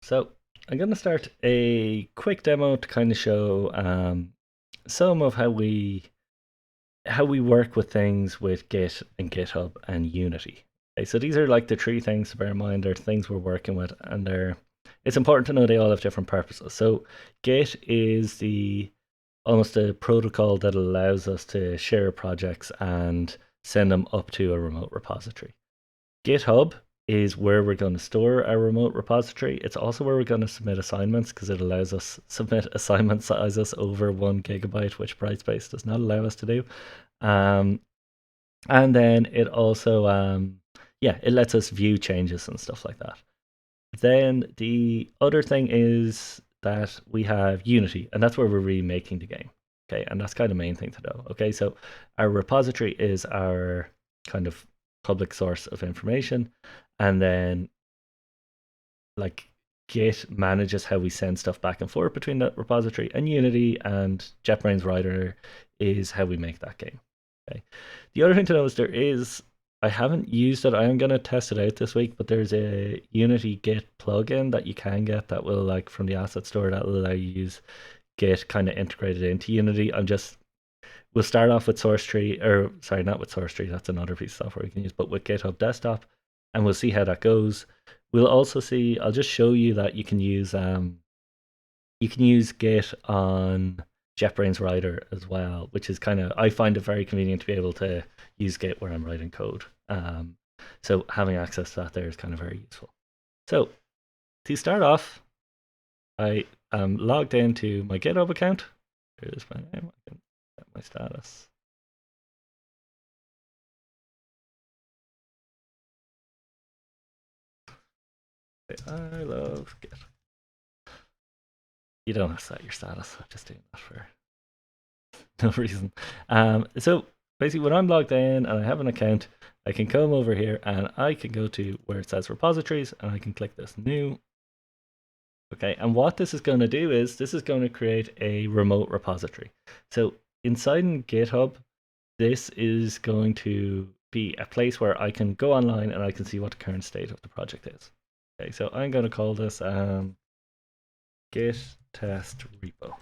So I'm going to start a quick demo to kind of show some of how we work with things with Git and GitHub and Unity. Okay, so these are like the three things to bear in mind. They're things we're working with, and it's important to know they all have different purposes. So Git is the almost a protocol that allows us to share projects and send them up to a remote repository. GitHub is where we're going to store our remote repository. It's also where we're going to submit assignments because it allows us submit assignment sizes over 1 GB, which Brightspace does not allow us to do. Um, and then it also, yeah, it lets us view changes and stuff like that. Then the other thing is that we have Unity, and that's where we're remaking the game. Okay, and that's kind of the main thing to know. Okay, so our repository is our kind of public source of information, and then like Git manages how we send stuff back and forth between that repository, and Unity and JetBrains Rider is how we make that game. Okay. The other thing to know is I haven't used it. I am going to test it out this week, but there's a Unity Git plugin that you can get that will, like, from the asset store, that will allow you to use Git kind of integrated into Unity. We'll start off with SourceTree, or sorry, not with SourceTree, that's another piece of software we can use, but with GitHub Desktop, and we'll see how that goes. We'll also see, I'll just show you that you can use Git on JetBrains Rider as well, which is kind of, I find it very convenient to be able to use Git where I'm writing code. So having access to that there is kind of very useful. So to start off, I am logged into my GitHub account. Here's my name. I can set my status. I love Git. You don't have to set your status. I'm just doing that for no reason. So basically, when I'm logged in and I have an account, I can come over here and I can go to where it says repositories, and I can click this new. Okay, and what this is going to do is this is going to create a remote repository. So inside in GitHub, this is going to be a place where I can go online and I can see what the current state of the project is. Okay, so I'm going to call this Git test repo.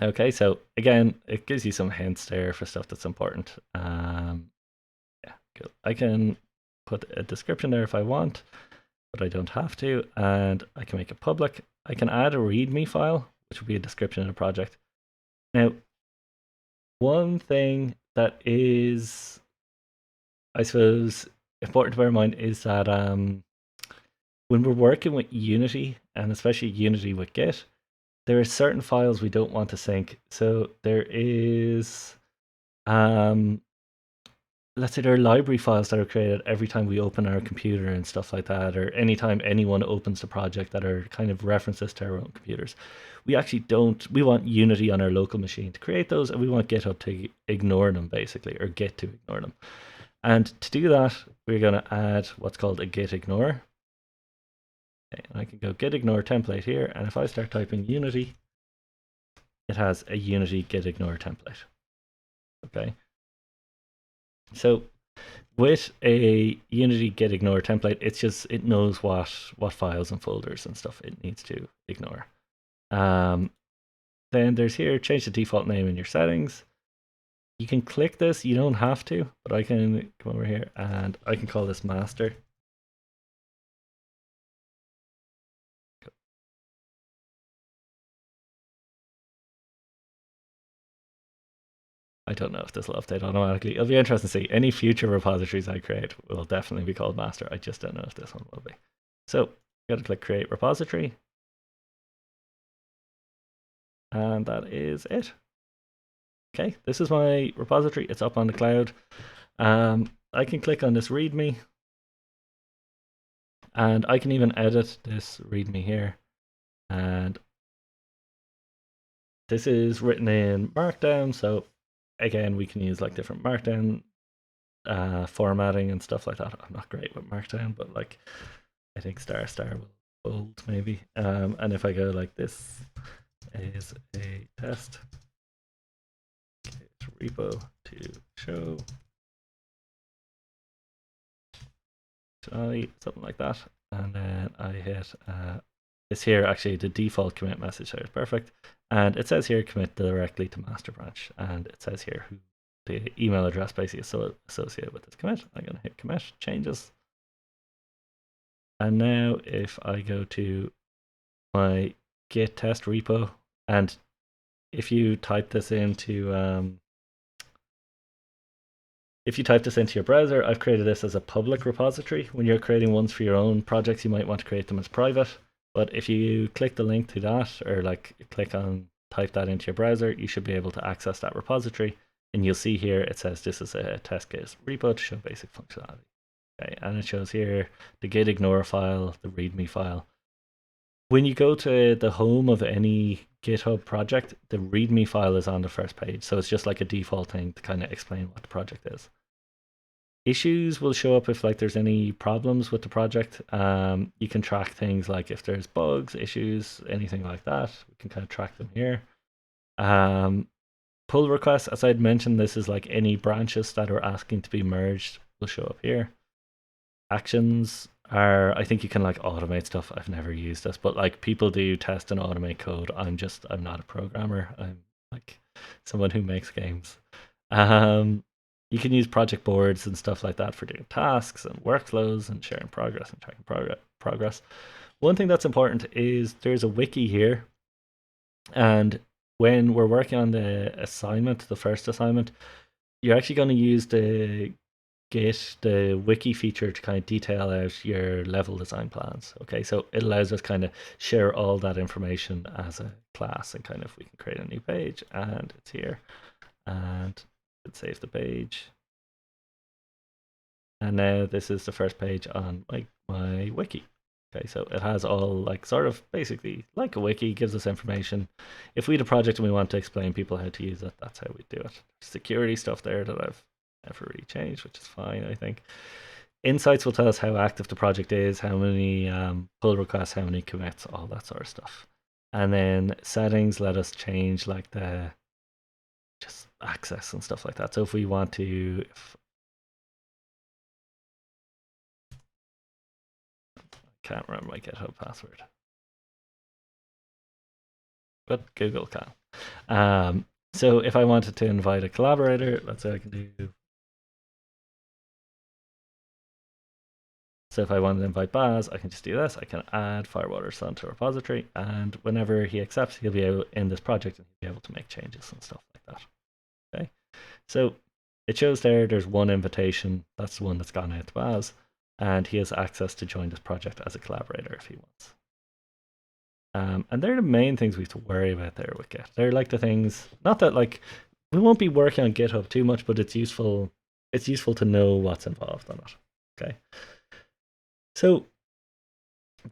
Okay, so again, it gives you some hints there for stuff that's important. Yeah, cool. I can put a description there if I want, but I don't have to, and I can make it public. I can add a README file, which would be a description of the project. Now, one thing that is, I suppose, important to bear in mind is that when we're working with Unity, and especially Unity with Git, there are certain files we don't want to sync. So there is, let's say there are library files that are created every time we open our computer and stuff like that, or anytime anyone opens a project that are kind of references to our own computers. We actually don't, we want Unity on our local machine to create those, and we want GitHub to ignore them, basically, or Git to ignore them. And to do that, we're going to add what's called a git ignore. Okay, and I can go git ignore template here, and if I start typing Unity, it has a Unity git ignore template. Okay. So with a Unity git ignore template, it knows what files and folders and stuff it needs to ignore. Then there's here, change the default name in your settings. You can click this, you don't have to, but I can come over here and I can call this master. I don't know if this will update automatically. It'll be interesting to see. Any future repositories I create will definitely be called master. I just don't know if this one will be. So, got to click create repository. And that is it. Okay, this is my repository. It's up on the cloud. I can click on this README, and I can even edit this README here. And this is written in Markdown, so again, we can use like different Markdown formatting and stuff like that. I'm not great with Markdown, but like I think star will bold maybe. And if I go like this is a test repo to show something like that, and then I hit it's here actually the default commit message there is perfect, and it says here commit directly to master branch, and it says here who the email address basically is associated with this commit. I'm going to hit commit changes, and now if I go to my Git test repo, and if you type this into your browser, I've created this as a public repository. When you're creating ones for your own projects, you might want to create them as private. But if you click the link to that, or like type that into your browser, you should be able to access that repository. And you'll see here it says this is a test case repo to show basic functionality. Okay, and it shows here the git ignore file, the readme file. When you go to the home of any GitHub project, the readme file is on the first page. So it's just like a default thing to kind of explain what the project is. Issues will show up if like there's any problems with the project. You can track things like if there's bugs, issues, anything like that. We can kind of track them here. Pull requests, as I'd mentioned, this is like any branches that are asking to be merged will show up here. Actions are, I think you can like automate stuff. I've never used this, but like people do test and automate code. I'm not a programmer. I'm like someone who makes games. You can use project boards and stuff like that for doing tasks and workflows and sharing progress and tracking progress. One thing that's important is there's a wiki here, and when we're working on the first assignment, you're actually going to use the wiki feature to kind of detail out your level design plans. Okay, so it allows us kind of share all that information as a class, and kind of we can create a new page, and it's here, and let's save the page. And now this is the first page on my wiki. Okay, so it has all like sort of basically like a wiki, gives us information. If we had a project and we want to explain people how to use it, that's how we do it. Security stuff there that I've never really changed, which is fine, I think. Insights will tell us how active the project is, how many pull requests, how many commits, all that sort of stuff. And then settings let us change like the just access and stuff like that. So if we want to, can't remember my GitHub password, but Google can. So if I wanted to invite a collaborator, let's say I can do. So if I wanted to invite Baz, I can just do this. I can add Firewater's onto a repository, and whenever he accepts, he'll be able in this project and he'll be able to make changes and stuff like that. Okay, so it shows there's one invitation. That's the one that's gone out to Baz, and he has access to join this project as a collaborator if he wants. And they're the main things we have to worry about there with Git. They're like the things, not that like we won't be working on GitHub too much, but it's useful. It's useful to know what's involved in it. Okay. So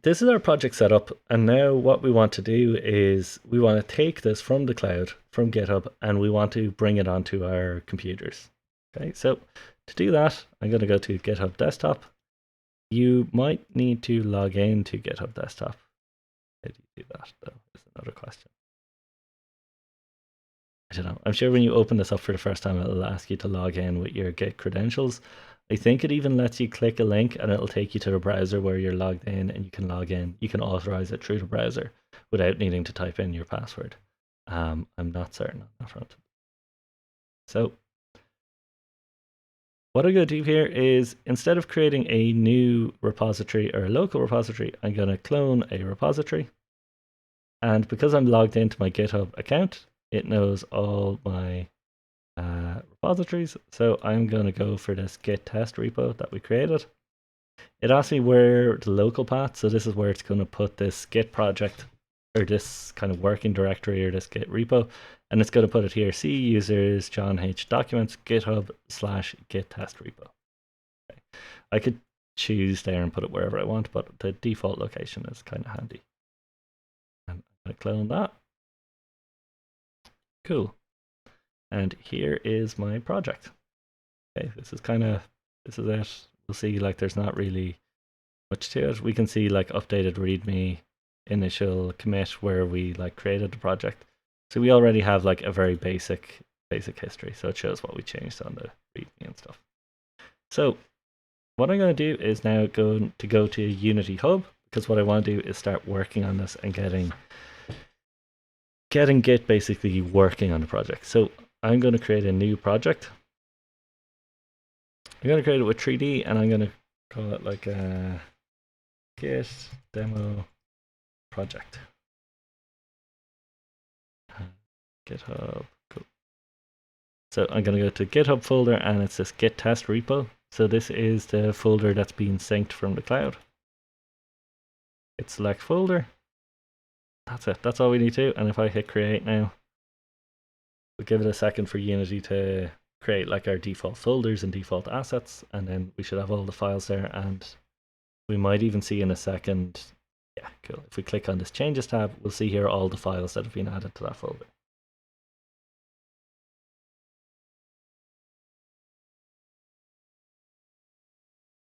this is our project setup, and now what we want to do is we want to take this from the cloud, from GitHub, and we want to bring it onto our computers. Okay, so to do that, I'm going to go to GitHub Desktop. You might need to log in to GitHub Desktop. How do you do that, though, is another question. I don't know. I'm sure when you open this up for the first time, it'll ask you to log in with your Git credentials. I think it even lets you click a link and it'll take you to the browser where you're logged in, and you can log in. You can authorize it through the browser without needing to type in your password. I'm not certain on that front. So what I'm going to do here is, instead of creating a new repository or a local repository, I'm going to clone a repository. And because I'm logged into my GitHub account, it knows all my repositories. So I'm going to go for this git test repo that we created. It asks me where the local path, so this is where it's going to put this Git project, or this kind of working directory, or this Git repo, and it's going to put it here: C users John H documents GitHub/Git test repo. Okay. I could choose there and put it wherever I want, but the default location is kind of handy. And I'm going to clone that. Cool. And here is my project. Okay, this is it. We'll see like there's not really much to it. We can see like updated readme, initial commit where we like created the project. So we already have like a very basic history. So it shows what we changed on the readme and stuff. So what I'm going to do is now go to Unity Hub, because what I want to do is start working on this and getting Git basically working on the project. So I'm going to create a new project. I'm going to create it with 3D, and I'm going to call it like a Git Demo project. GitHub, cool. So I'm going to go to GitHub folder, and it's this Git test repo. So this is the folder that's being synced from the cloud. Hit select folder. That's it. That's all we need to do. And if I hit create now, we'll give it a second for Unity to create like our default folders and default assets, and then we should have all the files there. And we might even see in a second, yeah, cool. If we click on this changes tab, we'll see here all the files that have been added to that folder.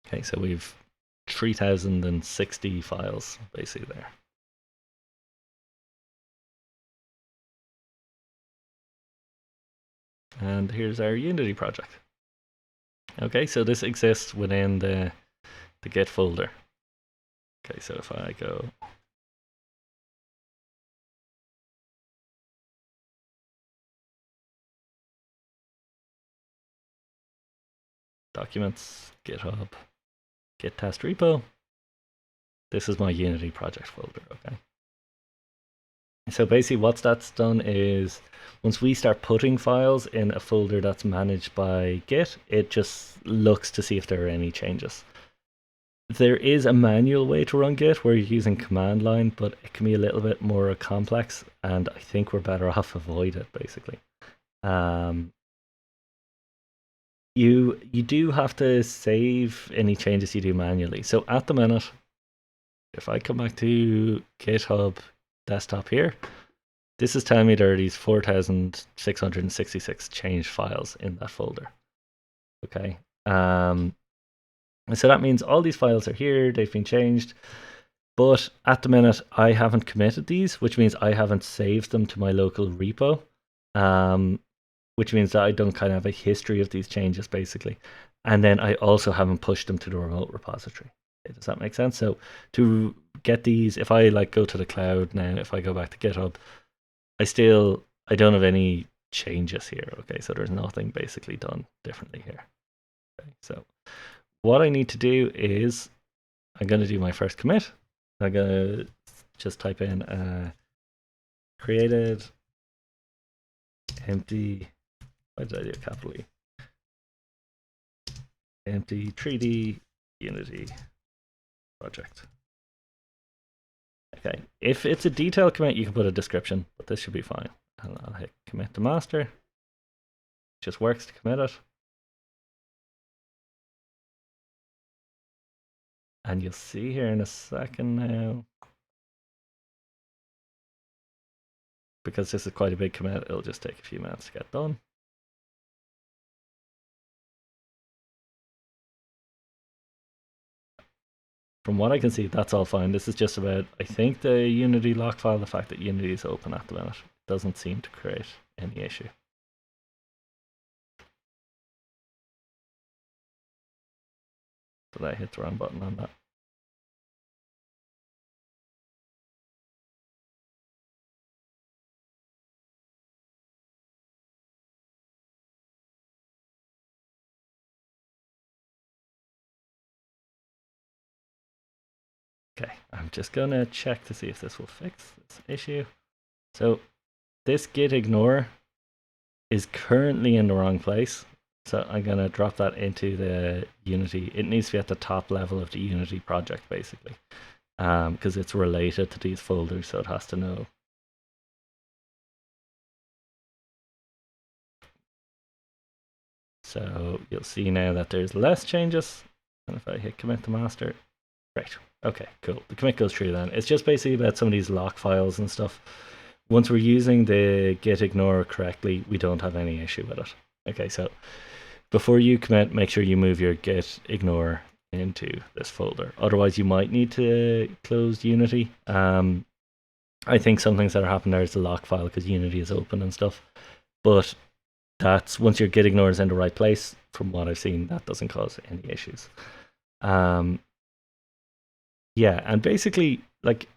Okay, so we've 3060 files basically there. And here's our Unity project. Okay, so this exists within the Git folder. Okay, so if I go Documents, GitHub, Git test repo, this is my Unity project folder, okay? So basically what that's done is once we start putting files in a folder that's managed by Git, it just looks to see if there are any changes. There is a manual way to run Git where you're using command line, but it can be a little bit more complex, and I think we're better off avoid it basically. You do have to save any changes you do manually. So at the minute, if I come back to GitHub desktop here, this is telling me there are these 4,666 changed files in that folder. Okay. So that means all these files are here, they've been changed. But at the minute, I haven't committed these, which means I haven't saved them to my local repo. Which means that I don't kind of have a history of these changes, basically. And then I also haven't pushed them to the remote repository. Does that make sense? So to get these, if I like go to the cloud now, if I go back to GitHub, I don't have any changes here. Okay, so there's nothing basically done differently here. Okay, so what I need to do is I'm going to do my first commit. I'm going to just type in created empty. Why did I do a capital E? Empty 3D Unity project. Okay, if it's a detailed commit, you can put a description, but this should be fine. And I'll hit commit to master. It just works to commit it. And you'll see here in a second now, because this is quite a big commit, it'll just take a few minutes to get done. From what I can see, that's all fine. This is just about, I think, the Unity lock file, the fact that Unity is open at the minute. It doesn't seem to create any issue. Did I hit the wrong button on that? Okay, I'm just gonna check to see if this will fix this issue. So this git ignore is currently in the wrong place. So I'm gonna drop that into the Unity. It needs to be at the top level of the Unity project, basically, because it's related to these folders, so it has to know. So you'll see now that there's less changes. And if I hit commit to master, great. Okay, cool. The commit goes through then. It's just basically about some of these lock files and stuff. Once we're using the git ignore correctly, we don't have any issue with it. Okay, so before you commit, make sure you move your git ignore into this folder. Otherwise, you might need to close Unity. I think some things that are happening there is the lock file because Unity is open and stuff. But that's once your git ignore is in the right place, from what I've seen, that doesn't cause any issues. Um, yeah, and basically, like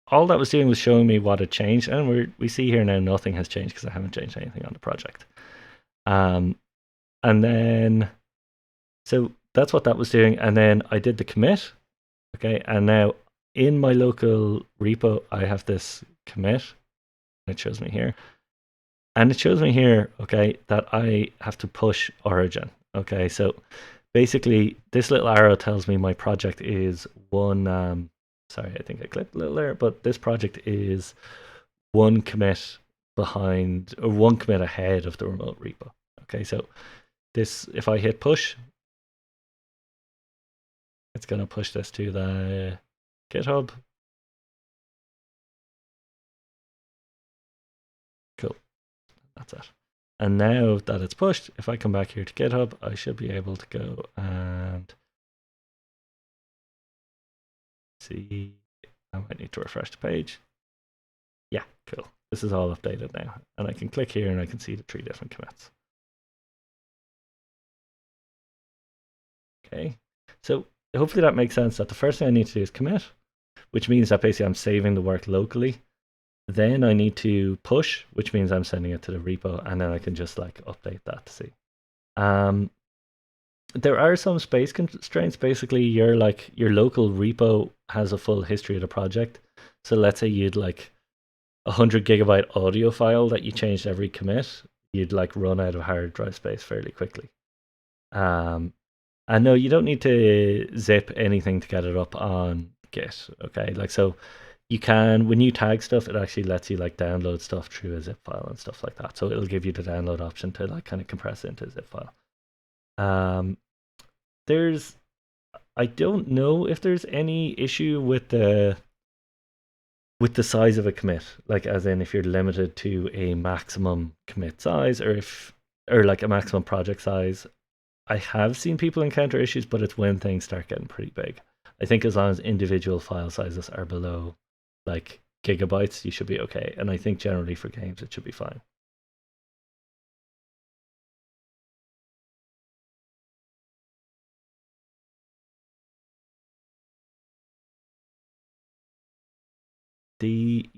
all that was doing was showing me what had changed, and we see here now nothing has changed because I haven't changed anything on the project. Um, and then so that's what that was doing, and then I did the commit. Okay, and now in my local repo, I have this commit. It shows me here, and it shows me here, okay, that I have to push origin. Okay, so basically, this little arrow tells me my project is one. Sorry, I think I clicked a little there, but this project is one commit behind or one commit ahead of the remote repo. Okay, so this, if I hit push, it's going to push this to the GitHub. Cool, that's it. And now that it's pushed, if I come back here to GitHub, I should be able to go and see. I might need to refresh the page. Yeah, cool. This is all updated now. And I can click here and I can see the 3 different commits. Okay, so hopefully that makes sense that the first thing I need to do is commit, which means that basically I'm saving the work locally. Then I need to push, which means I'm sending it to the repo, and then I can just like update that to see. Um, there are some space constraints. Basically, your local repo has a full history of the project. So let's say you'd like 100 GB audio file that you changed every commit, you'd like run out of hard drive space fairly quickly. And no, you don't need to zip anything to get it up on Git. Okay, like so you can, when you tag stuff, it actually lets you like download stuff through a zip file and stuff like that. So it'll give you the download option to like kind of compress it into a zip file. Um, there's, I don't know if there's any issue with the size of a commit, like as in if you're limited to a maximum commit size, or like a maximum project size. I have seen people encounter issues, but it's when things start getting pretty big. I think as long as individual file sizes are below like gigabytes, you should be okay. And I think generally for games, it should be fine. The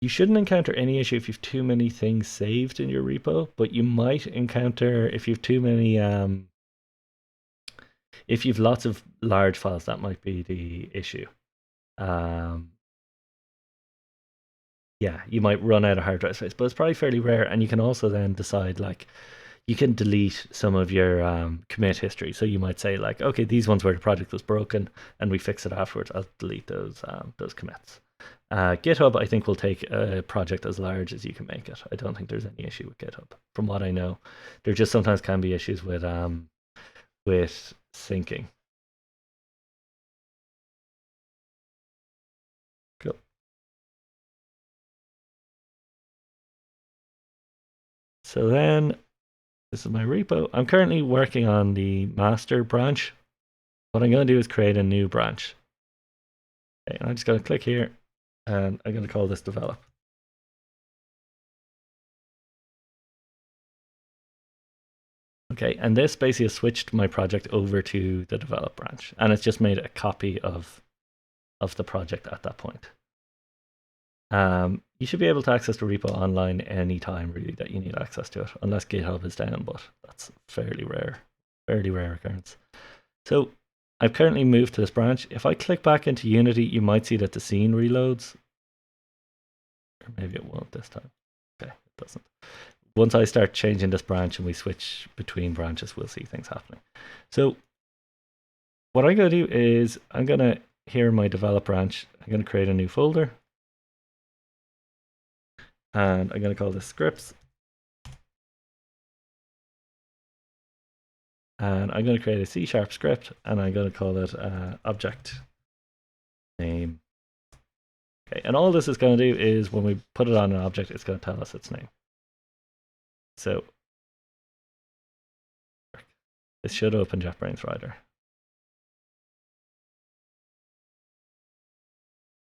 you shouldn't encounter any issue if you've too many things saved in your repo, but you might encounter if you've too many if you've lots of large files, that might be the issue. Um, yeah, you might run out of hard drive space, but it's probably fairly rare. And you can also then decide like you can delete some of your commit history. So you might say like, okay, these ones where the project was broken and we fix it afterwards. I'll delete those commits. GitHub, I think, will take a project as large as you can make it. I don't think there's any issue with GitHub, from what I know. There just sometimes can be issues with syncing. Cool. So then this is my repo. I'm currently working on the master branch. What I'm going to do is create a new branch. Okay, and I'm just going to click here and I'm going to call this develop. Okay, and this basically has switched my project over to the develop branch, and it's just made a copy of the project at that point. You should be able to access the repo online anytime really that you need access to it, unless GitHub is down, but that's fairly rare occurrence. So I've currently moved to this branch. If I click back into Unity, you might see that the scene reloads, or maybe it won't this time. Okay, it doesn't. Once I start changing this branch and we switch between branches, we'll see things happening. So what I'm going to do is I'm going to, here in my develop branch, I'm going to create a new folder. And I'm going to call this scripts. And I'm going to create a C# script, and I'm going to call it object name. Okay, and all this is going to do is when we put it on an object, it's going to tell us its name. So this should open JetBrains Rider.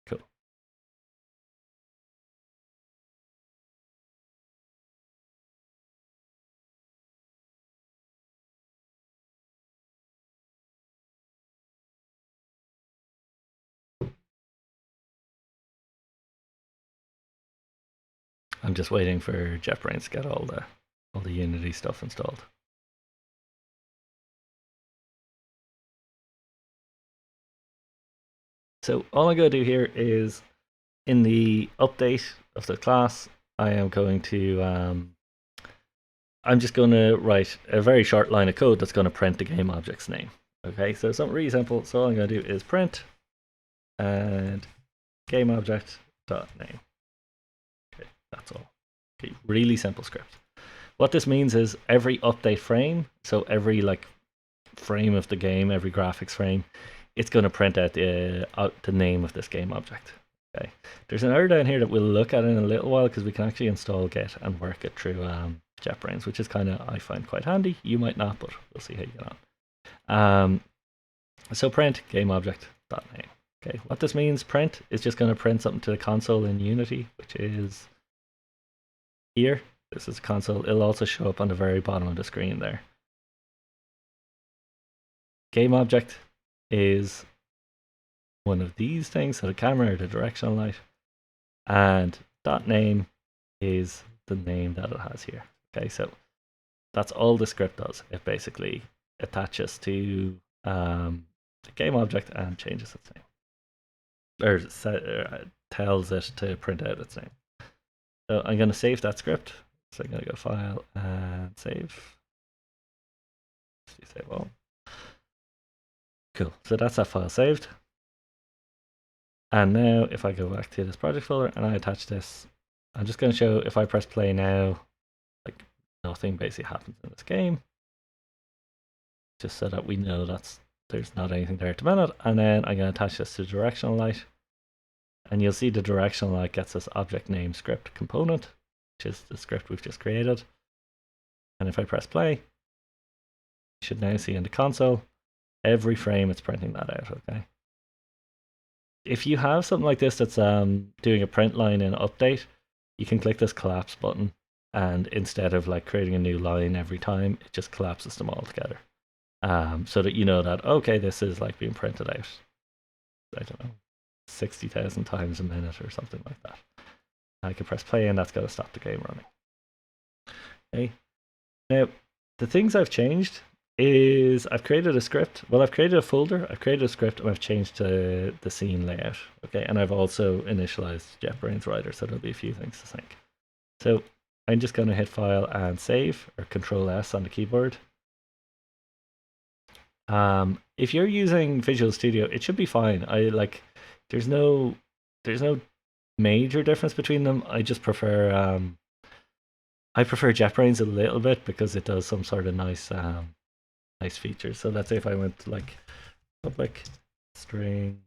Cool. I'm just waiting for JetBrains to get all the Unity stuff installed. So all I'm going to do here is in the update of the class, I am going to I'm just going to write a very short line of code that's going to print the game object's name. Okay, so something really simple. So all I'm going to do is print and game object dot name. Okay, that's all. Okay, really simple script. What this means is every update frame, so every like frame of the game, every graphics frame, it's going to print out the name of this game object. Okay. There's an error down here that we'll look at in a little while because we can actually install Git and work it through JetBrains, which is kind of, I find, quite handy. You might not, but we'll see how you get on. So print game object dot name. Okay, what this means, print, is just going to print something to the console in Unity, which is here. This is the console. It'll also show up on the very bottom of the screen there. Game object is one of these things, so the camera or the directional light, and dot name is the name that it has here. Okay, so that's all the script does. It basically attaches to the game object and changes its name, or tells it to print out its name. So I'm going to save that script. So I'm going to go File and Save. Save all. Cool. So that's that file saved. And now if I go back to this project folder and I attach this, I'm just going to show if I press play now, like nothing basically happens in this game. Just so that we know there's not anything there at the minute. And then I'm going to attach this to directional light. And you'll see the directional light gets this object name script component, which is the script we've just created. And if I press play, you should now see in the console, every frame it's printing that out, okay? If you have something like this that's doing a print line in update, you can click this collapse button, and instead of like creating a new line every time, it just collapses them all together. So that you know that, okay, this is like being printed out, I don't know, 60,000 times a minute or something like that. I can press play and that's going to stop the game running. Okay. Now, the things I've changed is I've created a script. Well, I've created a folder, I've created a script, and I've changed the scene layout. Okay, and I've also initialized JetBrains Writer, so there'll be a few things to sync. So I'm just going to hit File and Save, or Control S on the keyboard. If you're using Visual Studio, it should be fine. There's no major difference between them. I just prefer JetBrains a little bit because it does some sort of nice features. So let's say if I went to like public string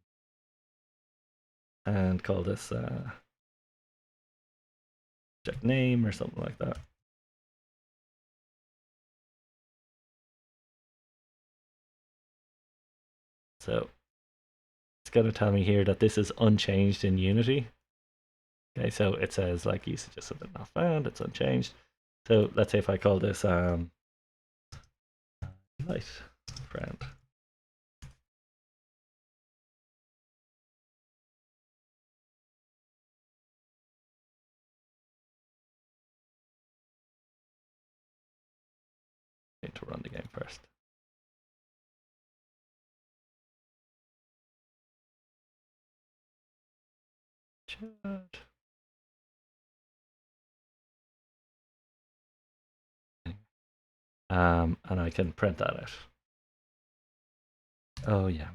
and call this object name or something like that. So it's going to tell me here that this is unchanged in Unity. Okay, so it says like usages have been not found, it's unchanged. So let's say if I call this light friend. Need to run the game first. Chat. And I can print that out. Oh yeah.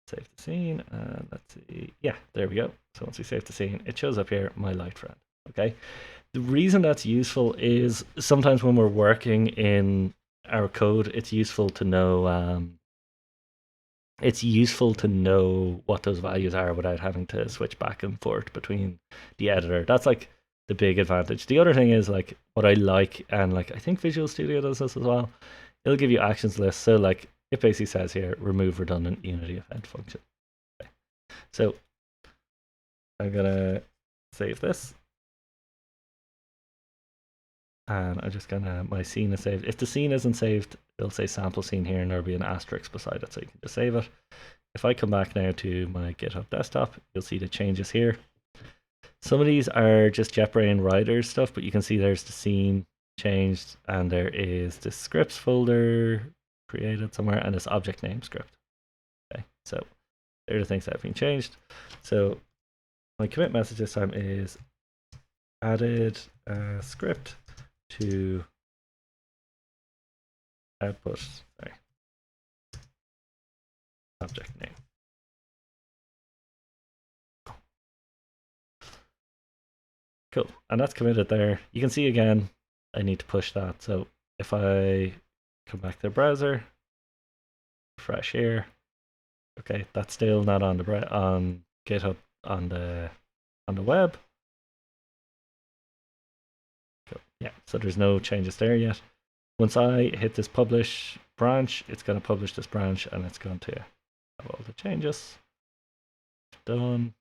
Save the scene, and let's see. Yeah, there we go. So once we save the scene, it shows up here, my light friend. Okay. The reason that's useful is sometimes when we're working in our code, it's useful to know what those values are without having to switch back and forth between the editor. That's like the big advantage. The other thing is like what I like, and like I think Visual Studio does this as well. It'll give you actions lists. So like it basically says here, remove redundant Unity event function. Okay. So I'm gonna save this. And I'm just gonna, my scene is saved. If the scene isn't saved, it'll say sample scene here and there'll be an asterisk beside it, so you can just save it. If I come back now to my GitHub desktop, you'll see the changes here. Some of these are just JetBrains Riders stuff, but you can see there's the scene changed, and there is this scripts folder created somewhere, and this object name script. Okay, so there are the things that have been changed. So my commit message this time is added a script to output, sorry, object name. Cool, and that's committed there. You can see again, I need to push that. So if I come back to the browser, refresh here, okay, that's still not on the on GitHub on the web. Cool. Yeah, so there's no changes there yet. Once I hit this publish branch, it's going to publish this branch and it's going to have all the changes. Done.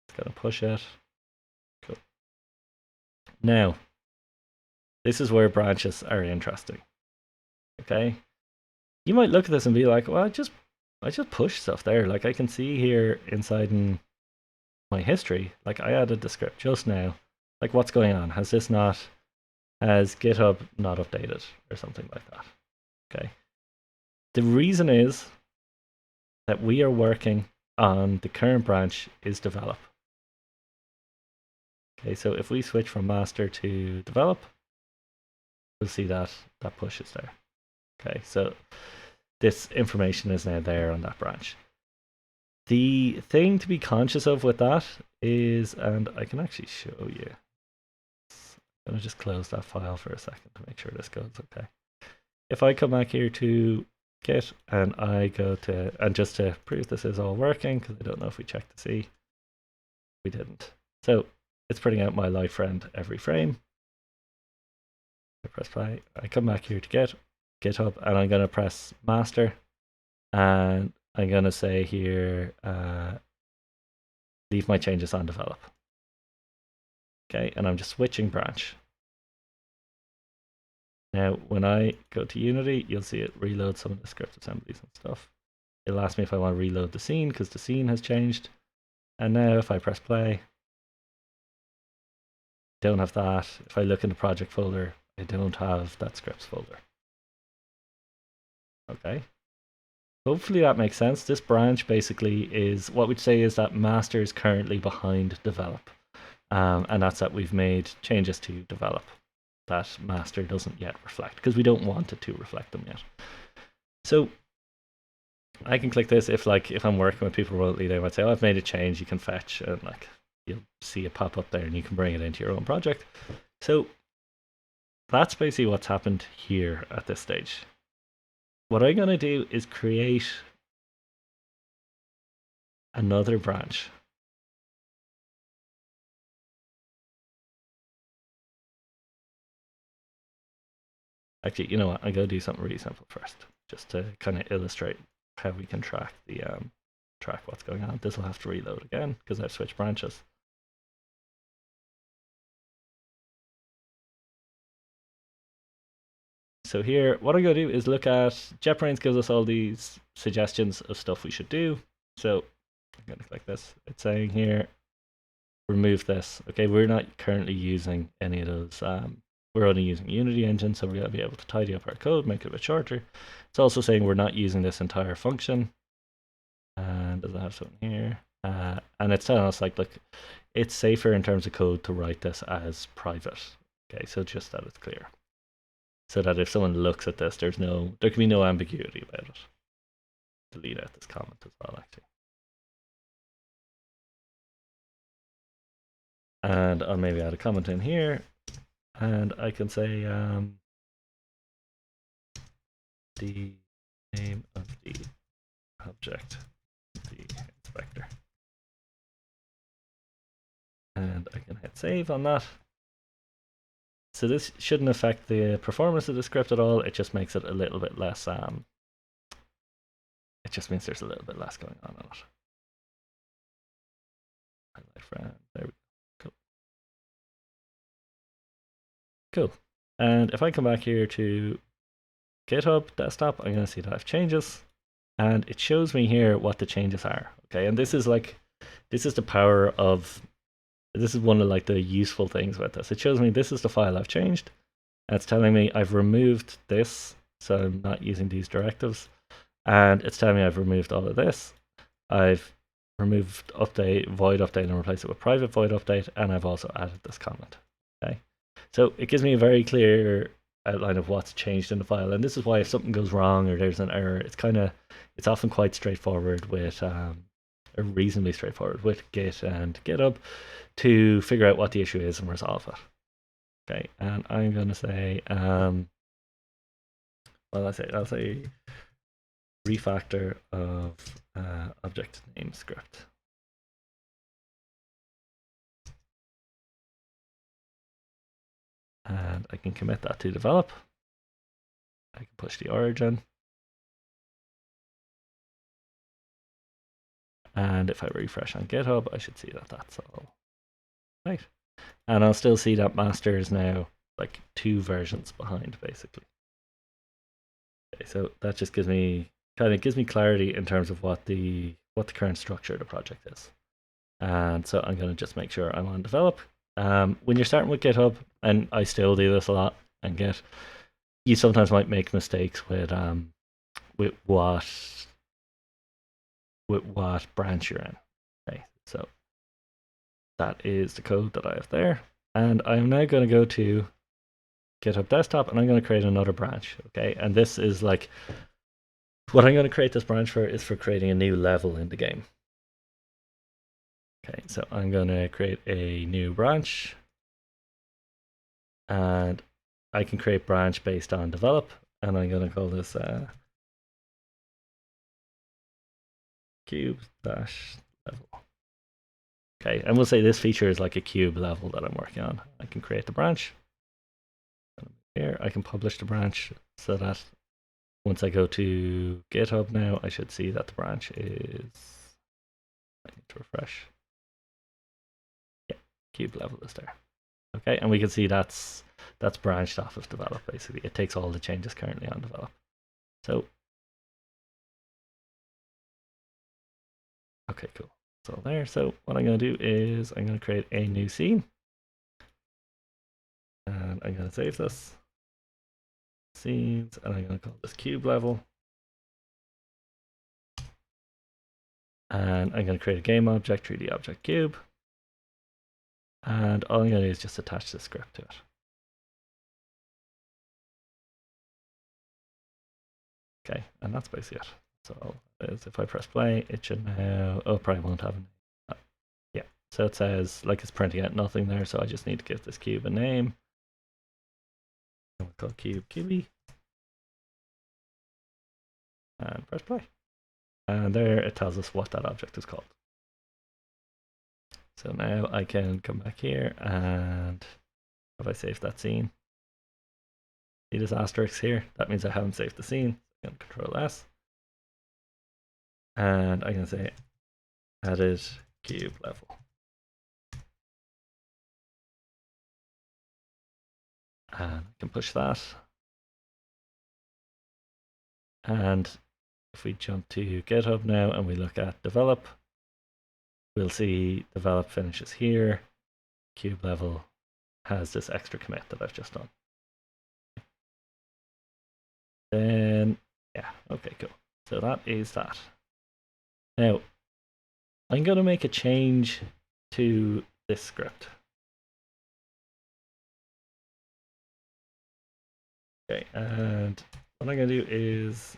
It's going to push it. Cool. Now, this is where branches are interesting. Okay. You might look at this and be like, well, I just push stuff there. Like I can see here inside in my history, like I added the script just now. Like what's going on? Has GitHub not updated or something like that? Okay. The reason is that we are working on the current branch is develop. Okay, so if we switch from master to develop, we'll see that push is there. Okay, so this information is now there on that branch. The thing to be conscious of with that is, and I can actually show you. I'm going to just close that file for a second to make sure this goes okay. If I come back here to Git and I go to, and just to prove this is all working, because I don't know if we checked to see, we didn't. So it's printing out my live friend every frame. I press play. I come back here to GitHub, and I'm going to press master, and I'm going to say here, leave my changes on develop. Okay, and I'm just switching branch. Now, when I go to Unity, you'll see it reload some of the script assemblies and stuff. It'll ask me if I want to reload the scene because the scene has changed. And now if I press play, don't have that. If I look in the project folder, I don't have that scripts folder. Okay. Hopefully that makes sense. This branch basically is, what we'd say is that master is currently behind develop. And that's that we've made changes to develop that master doesn't yet reflect because we don't want it to reflect them yet. So I can click this if I'm working with people remotely, they might say, oh, I've made a change, you can fetch, and like you'll see it pop up there and you can bring it into your own project. So that's basically what's happened here at this stage. What I'm going to do is create another branch. Actually, you know what? I'm going to do something really simple first, just to kind of illustrate how we can track the track what's going on. This will have to reload again because I've switched branches. So here, what I'm going to do is look at, JetBrains gives us all these suggestions of stuff we should do. So I'm going to click this. It's saying here, remove this. Okay, we're not currently using any of those. We're only using Unity engine, so we're going to be able to tidy up our code, make it a bit shorter. It's also saying we're not using this entire function. And does it have something here? And it's telling us like, look, it's safer in terms of code to write this as private. Okay, so just that it's clear. So that if someone looks at this, there can be no ambiguity about it. Delete out this comment as well, actually. And I'll maybe add a comment in here, and I can say the name of the object, the inspector. And I can hit save on that. So this shouldn't affect the performance of the script at all. It just makes it a little bit less, it just means there's a little bit less going on it. Highlight friend, there we go. Cool. Cool. And if I come back here to GitHub desktop, I'm going to see that I have changes, and it shows me here what the changes are. Okay, and this is the power of, this is one of like the useful things about this. It shows me this is the file I've changed, and it's telling me I've removed this, so I'm not using these directives, and it's telling me I've removed all of this. I've removed update, void update, and replaced it with private void update, and I've also added this comment. Okay, so it gives me a very clear outline of what's changed in the file, and this is why if something goes wrong or there's an error, it's often quite straightforward with or reasonably straightforward with Git and GitHub to figure out what the issue is and resolve it. Okay, and I'm going to say, I'll say refactor of object name script. And I can commit that to develop. I can push the origin. And if I refresh on GitHub, I should see that that's all right. And I'll still see that master is now like 2 versions behind, basically. Okay, so that just gives me clarity in terms of what the current structure of the project is. And so I'm going to just make sure I'm on develop. When you're starting with GitHub, and I still do this a lot, and Git, you sometimes might make mistakes with what branch you're in. Okay, so that is the code that I have there, and I'm now going to go to GitHub desktop, and I'm going to create another branch. Okay, and this is like what I'm going to create this branch for is for creating a new level in the game. Okay, so I'm going to create a new branch, and I can create branch based on develop, and I'm going to call this cube-level. Okay, and we'll say this feature is like a cube level that I'm working on. I can create the branch. Here, I can publish the branch so that once I go to GitHub now, I should see that the branch is, I need to refresh. Yeah, cube level is there. Okay, and we can see that's branched off of develop, basically. It takes all the changes currently on develop. So, okay, cool. So there, so what I'm going to do is I'm going to create a new scene. And I'm going to save this. Scenes, and I'm going to call this cube level. And I'm going to create a game object, 3D object cube. And all I'm going to do is just attach the script to it. Okay, and that's basically it. So if I press play, it should now, oh, probably won't have a, yeah. So it says, like it's printing out nothing there, so I just need to give this cube a name. And we'll call cube QB. And press play. And there it tells us what that object is called. So now I can come back here, and have I saved that scene? See this asterisk here? That means I haven't saved the scene. I'm going to Control S. And I'm going to say added cube level. And I can push that. And if we jump to GitHub now and we look at develop, we'll see develop finishes here. Cube level has this extra commit that I've just done. Then, yeah, okay, cool. So that is that. Now, I'm going to make a change to this script. Okay, and what I'm going to do is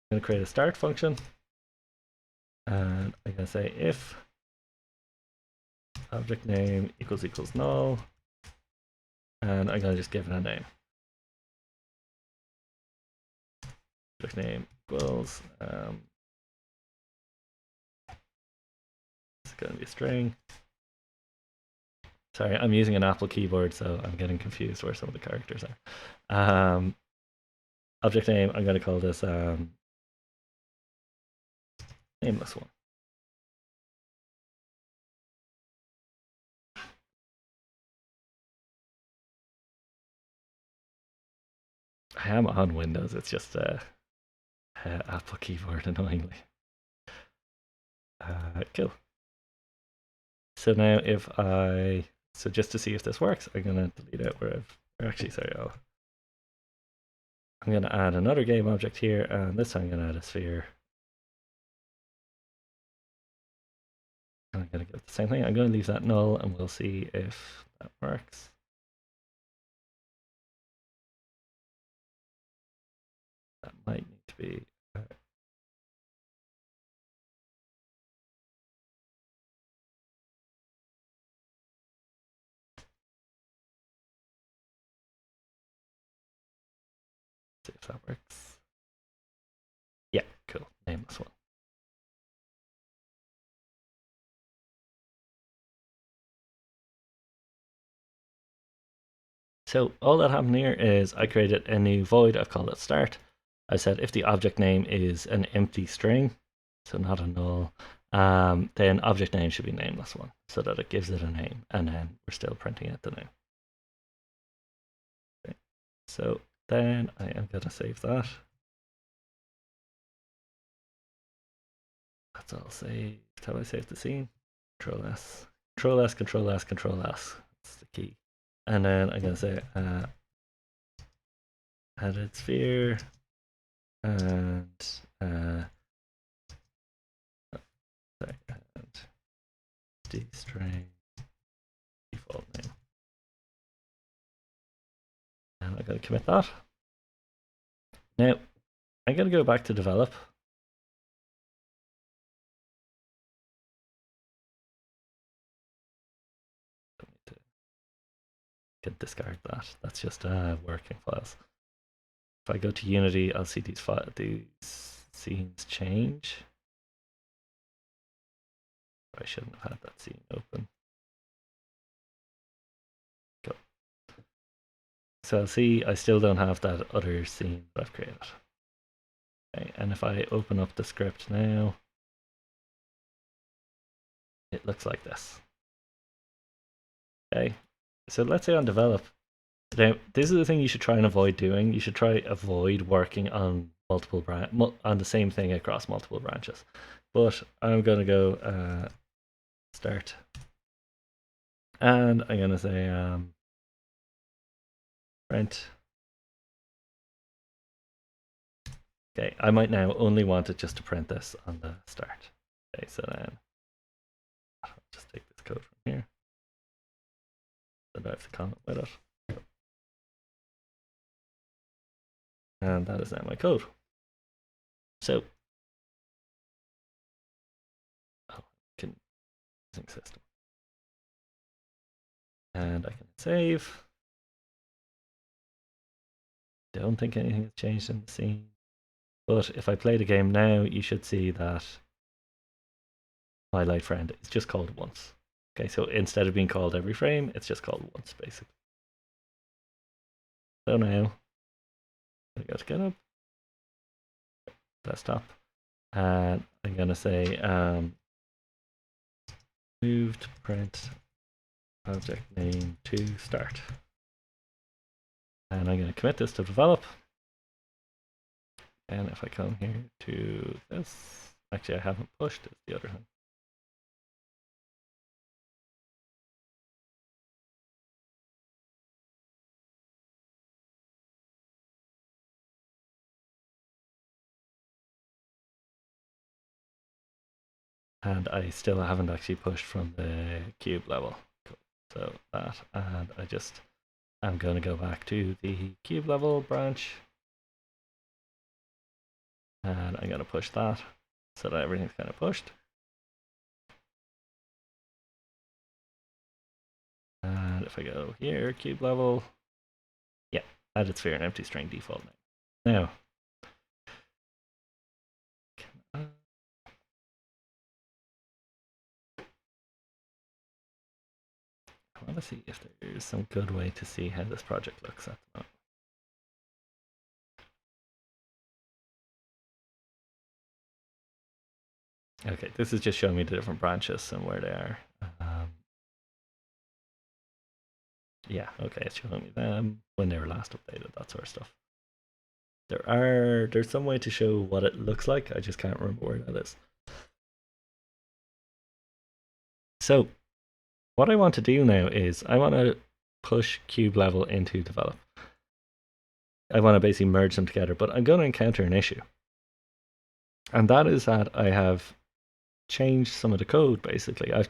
I'm going to create a start function, and I'm going to say if object name equals null, and I'm going to just give it a name. Object name equals, it's going to be a string. Sorry, I'm using an Apple keyboard, so I'm getting confused where some of the characters are. Object name, I'm going to call this nameless one. I am on Windows. It's just Apple keyboard annoyingly. Cool. So now so just to see if this works, I'm gonna delete out where actually, sorry, I'm gonna add another game object here, and this time I'm gonna add a sphere. And I'm gonna get the same thing. I'm gonna leave that null, and we'll see if that works. That might need to be. See if that works. Yeah, cool. Nameless one. So all that happened here is I created a new void. I've called it start. I said if the object name is an empty string, so not a null, then object name should be nameless one, so that it gives it a name, and then we're still printing out the name. Okay. So then I am going to save that. That's all saved. How do I save the scene? Control S. Control S, Control S, Control S. That's the key. And then I'm going to say added sphere and sorry, and dstring default name. And I'm going to commit that. Now I'm going to go back to develop. Can discard that. That's just working files. If I go to Unity, I'll see these scenes change. I shouldn't have had that scene open. Go. So I'll see I still don't have that other scene that I've created. Okay, and if I open up the script now, it looks like this. Okay, so let's say on develop. Now, this is the thing you should try and avoid doing. You should try avoid working on on the same thing across multiple branches. But I'm going to go start, and I'm going to say print. Okay, I might now only want it just to print this on the start. Okay, so then I'll just take this code from here. And I have the comment with it. And that is now my code. So, system. And I can save. Don't think anything has changed in the scene. But if I play the game now, you should see that my light friend is just called once. Okay, so instead of being called every frame, it's just called once, basically. So now, I got to get up, desktop, and I'm going to say moved print object name to start. And I'm going to commit this to develop. And if I come here to this, actually I haven't pushed, it's the other thing. And I still haven't actually pushed from the cube level. Cool. So that, and I'm going to go back to the cube level branch. And I'm going to push that so that everything's kind of pushed. And if I go here, cube level, yeah, added sphere and empty string default name. Now, I want to see if there's some good way to see how this project looks at the moment. Okay, this is just showing me the different branches and where they are. Yeah, okay, it's showing me them when they were last updated, that sort of stuff. There's some way to show what it looks like. I just can't remember where that is. So what I want to do now is I want to push cube level into develop. I want to basically merge them together, but I'm going to encounter an issue. And that is that I have changed some of the code basically. I've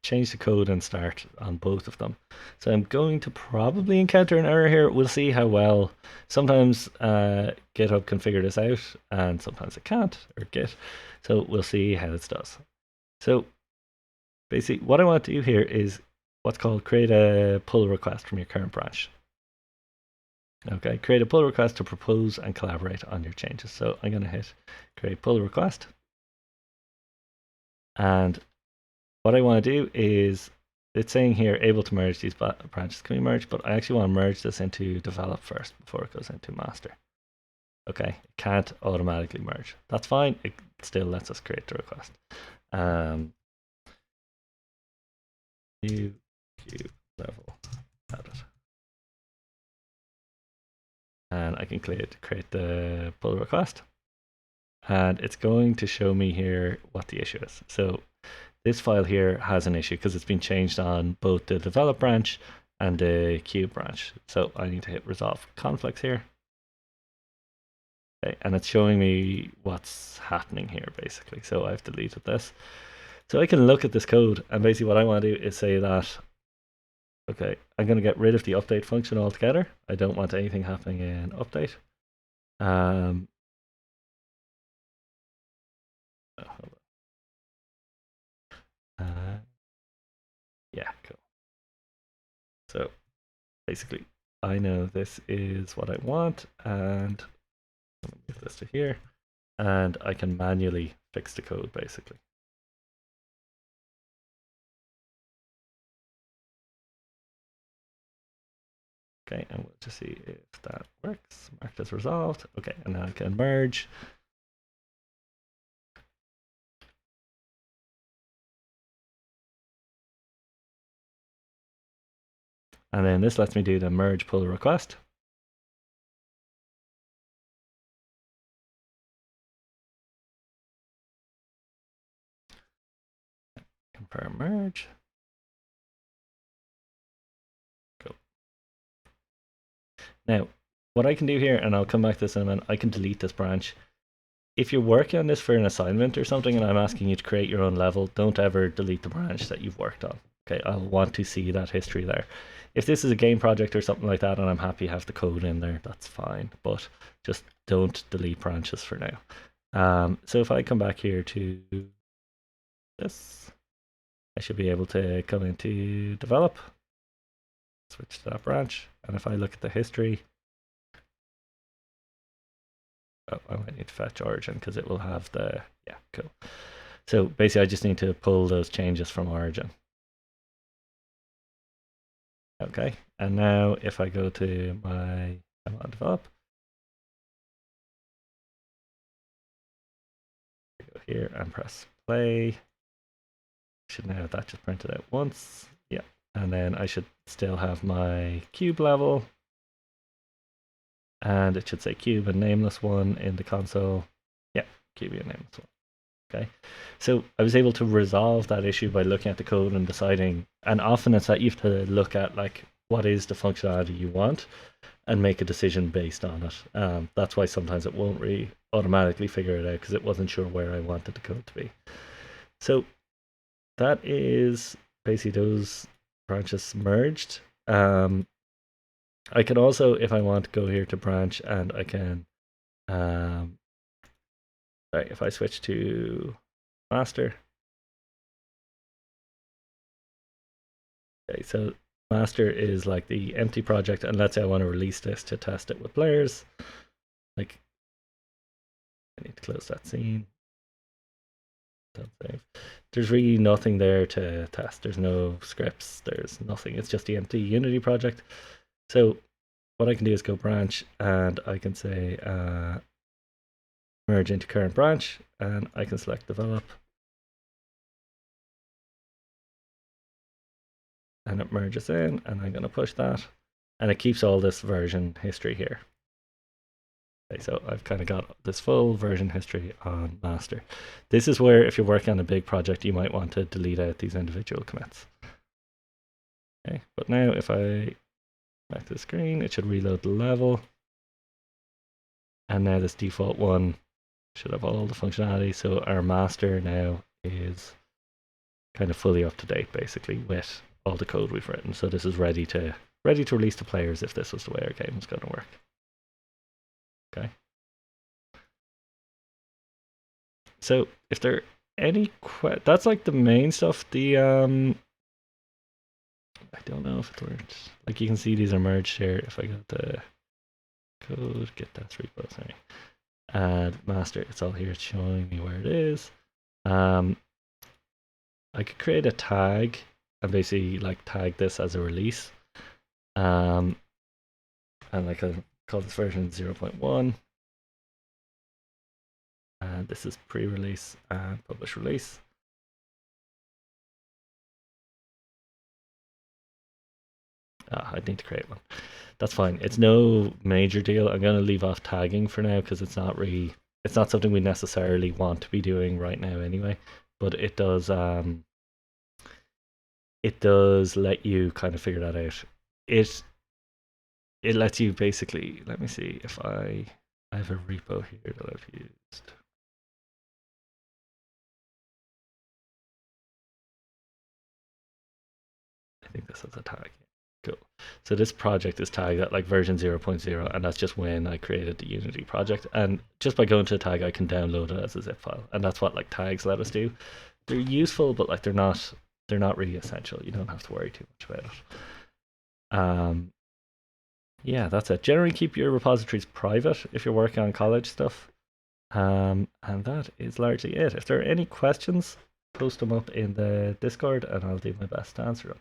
changed the code and start on both of them. So I'm going to probably encounter an error here. We'll see how well. Sometimes GitHub can figure this out and sometimes it can't, or Git. So we'll see how this does. So basically what I want to do here is what's called create a pull request from your current branch. Okay, create a pull request to propose and collaborate on your changes. So I'm going to hit create pull request. And what I want to do is, it's saying here, able to merge these branches can be merged, but I actually want to merge this into develop first before it goes into master. Okay, it can't automatically merge. That's fine. It still lets us create the request. New cube level added. And I can create the pull request. And it's going to show me here what the issue is. So this file here has an issue because it's been changed on both the develop branch and the cube branch. So I need to hit resolve conflicts here. Okay, and it's showing me what's happening here basically. So I've deleted this. So I can look at this code and basically what I want to do is say that, okay, I'm going to get rid of the update function altogether. I don't want anything happening in update. Yeah, cool. So basically, I know this is what I want, and I'm going to move this to here, and I can manually fix the code basically. Okay, and we'll just see if that works. Marked as resolved. Okay, and now I can merge. And then this lets me do the merge pull request. Confirm merge. Cool. Now, what I can do here, and I'll come back to this in a minute, I can delete this branch. If you're working on this for an assignment or something and I'm asking you to create your own level, don't ever delete the branch that you've worked on. Okay, I'll want to see that history there. If this is a game project or something like that and I'm happy to have the code in there, that's fine. But just don't delete branches for now. So if I come back here to this, I should be able to come into develop, switch to that branch. And if I look at the history, oh, I might need to fetch origin because it will have the, yeah, cool. So basically I just need to pull those changes from origin. Okay, and now if I go to my develop, go here and press play. Should now have that just printed out once. Yeah, and then I should still have my cube level. And it should say cube and nameless one in the console. Yeah, cube and nameless one. Okay, so I was able to resolve that issue by looking at the code and deciding, and often it's that you have to look at like what is the functionality you want and make a decision based on it. That's why sometimes it won't really automatically figure it out because it wasn't sure where I wanted the code to be. So that is basically those branches merged. I can also, if I want, go here to branch and I can, sorry, if I switch to master. Okay, so master is like the empty project, and let's say I want to release this to test it with players. Like, I need to close that scene. Don't save. There's really nothing there to test. There's no scripts. There's nothing. It's just the empty Unity project. So what I can do is go branch, and I can say merge into current branch, and I can select develop. And it merges in, and I'm going to push that, and it keeps all this version history here. Okay, so I've kind of got this full version history on master. This is where, if you're working on a big project, you might want to delete out these individual commits. Okay, but now if I back to the screen, it should reload the level. And now this default one should have all the functionality. So our master now is kind of fully up to date, basically, with all the code we've written. So this is ready to release to players if this was the way our game was going to work. Okay. So if there are any that's like the main stuff. The I don't know if it works. Like you can see these are merged here. If I go to code, get that repo, sorry. Add master, it's all here, it's showing me where it is. I could create a tag and basically like tag this as a release. And like I'll call this version 0.1. And this is pre-release and publish release. I need to create one. That's fine. It's no major deal. I'm going to leave off tagging for now because it's not something we necessarily want to be doing right now anyway. But it does let you kind of figure that out. It lets you basically, let me see if I have a repo here that I've used. I think this is a tag. Cool. So this project is tagged at like version 0.0, and that's just when I created the Unity project. And just by going to the tag, I can download it as a zip file, and that's what like tags let us do. They're useful, but like they're not really essential. You don't have to worry too much about it. Yeah, that's it. Generally keep your repositories private if you're working on college stuff. And that is largely it. If there are any questions, post them up in the Discord and I'll do my best to answer them.